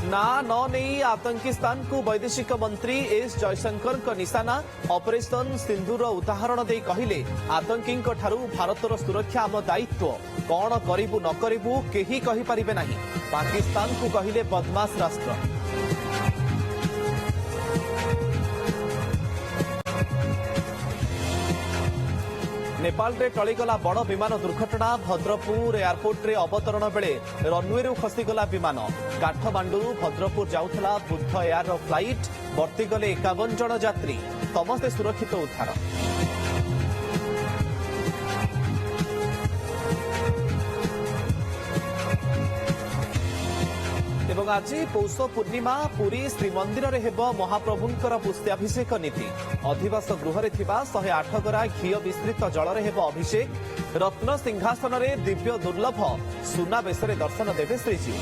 ना न नहीं आतंकिस्तान को वैदेशिक मंत्री एस जयशंकर का निशाना ऑपरेशन सिंधुर उदाहरण दे कहले आतंकी भारतर सुरक्षा आम दायित्व कौन करिबु न करिबु केही कहि परिबे नाही पाकिस्तान को कहले बदमाश राष्ट्र। नेपाल रे टळीगला बड़ विमान दुर्घटना भद्रपुर एयरपोर्ट रे अवतरण बेले रनवे खसीगला विमान काठमांडू भद्रपुर जाउथला बुद्ध एयर फ्लाइट वर्तीगले 51 जन यात्री समस्ते सुरक्षित उद्धार। एवं आज पौष पूर्णिमा पुरी श्रीमंदिर रे हेबो महाप्रभुंकर पुष्याभिषेक नीति अधिवास गृह रे थिबा 108 गरा घी विस्तृत जल रे हेबो अभिषेक रत्न सिंहासन रे दिव्य दुर्लभ सुना बेसरे दर्शन देवे श्रीजी।